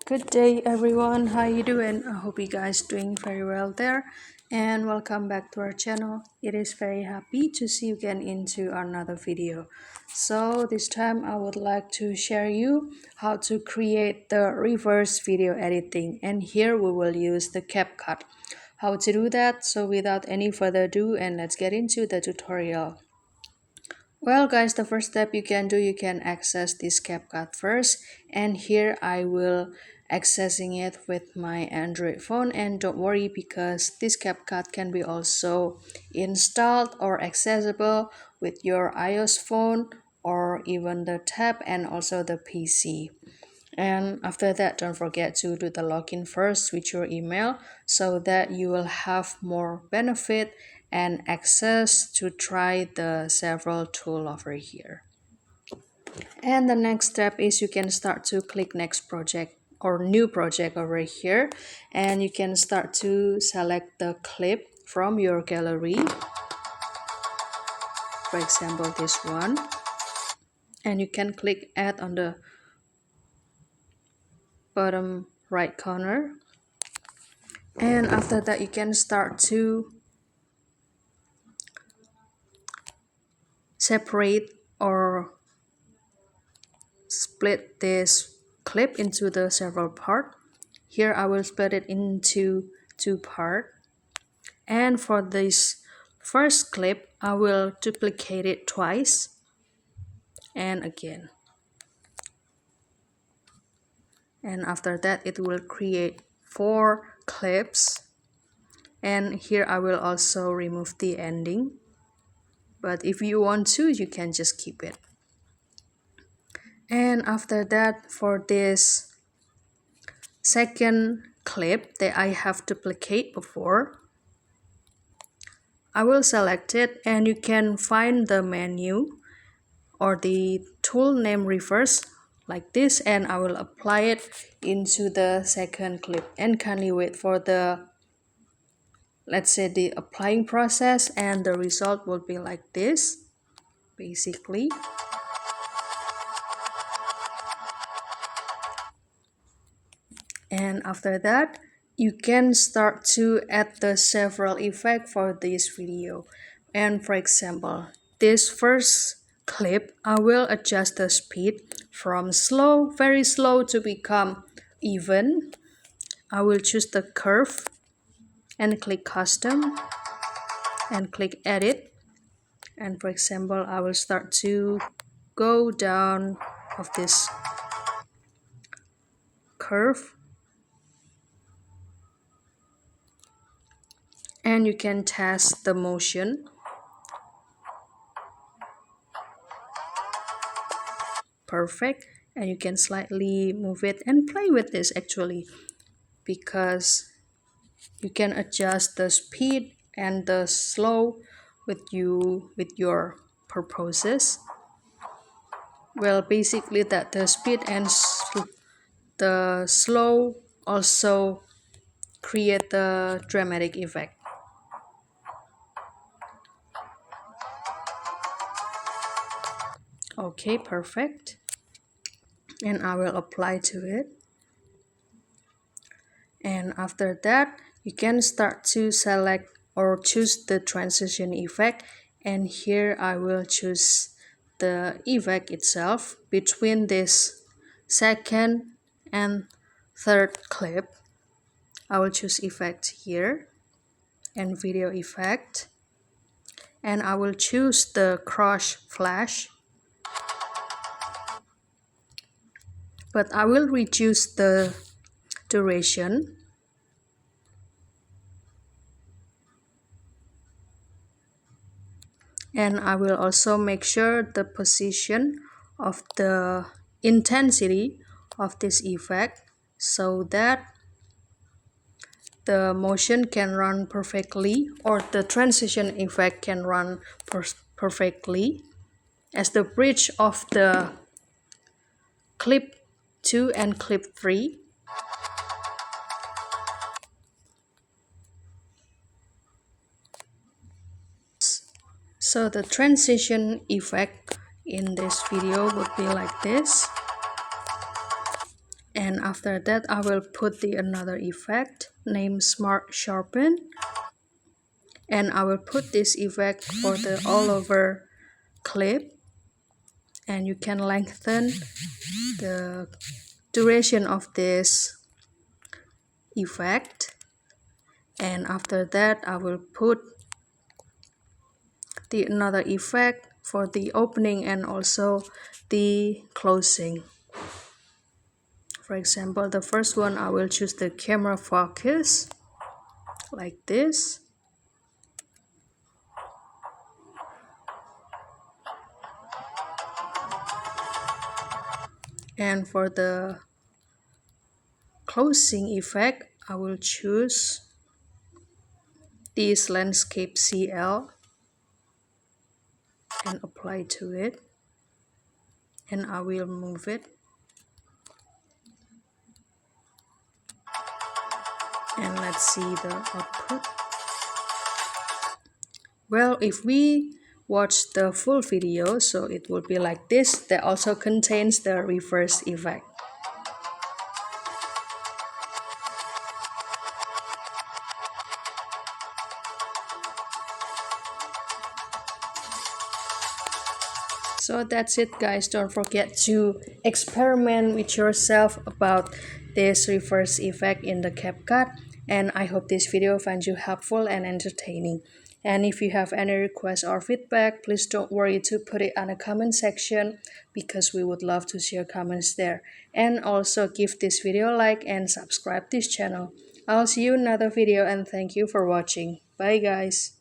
Good day everyone, how you doing? I hope you guys doing very well there, and welcome back to our channel. It is very happy to see you again into another video. So this time I would like to share you how to create the reverse video editing, and here we will use the CapCut. How to do that? So without any further ado, and let's get into the tutorial. Well guys, the first step you can do, you can access this CapCut first, and here I will accessing it with my Android phone. And don't worry, because this CapCut can be also installed or accessible with your iOS phone or even the tab and also the PC. And after that, don't forget to do the login first with your email so that you will have more benefit and access to try the several tool over here. And the next step is you can start to click next project or new project over here, and you can start to select the clip from your gallery, for example this one, and you can click add on the bottom right corner. And after that, you can start to separate or split this clip into the several parts. Here I will split it into two parts. And for this first clip, I will duplicate it twice and again. And after that, it will create 4 clips. And here I will also remove the ending. But if you want to, you can just keep it. And after that, for this second clip that I have duplicated before, I will select it, and you can find the menu or the tool name reverse like this, and I will apply it into the second clip. And kindly wait for the, let's say, the applying process, and the result will be like this basically. And after that, you can start to add the several effects for this video. And for example, this first clip, I will adjust the speed from slow, very slow, to become even. I will choose the curve and click custom and click edit. And for example, I will start to go down of this curve, and you can test the motion. Perfect. And you can slightly move it and play with this actually, because you can adjust the speed and the slow with your purposes. Well, basically that the speed and the slow also create the dramatic effect. Okay, perfect. And I will apply to it. And after that, you can start to select or choose the transition effect, and here I will choose the effect itself between this second and third clip. I will choose effect here and video effect, and I will choose the cross flash, but I will reduce the duration. And I will also make sure the position of the intensity of this effect so that the motion can run perfectly, or the transition effect can run perfectly as the bridge of the clip 2 and clip 3. So the transition effect in this video would be like this. And after that I will put the another effect named Smart Sharpen, and I will put this effect for the all over clip, and you can lengthen the duration of this effect. And after that I will put the another effect for the opening and also the closing. For example, the first one I will choose the camera focus like this, and for the closing effect I will choose this landscape CL and apply to it, and I will move it, and let's see the output. Well, if we watch the full video, so it will be like this. That also contains the reverse effect. So that's it, guys. Don't forget to experiment with yourself about this reverse effect in the CapCut. And I hope this video finds you helpful and entertaining. And if you have any requests or feedback, please don't worry to put it on the comment section, because we would love to share comments there. And also give this video a like and subscribe this channel. I'll see you in another video, and thank you for watching. Bye guys.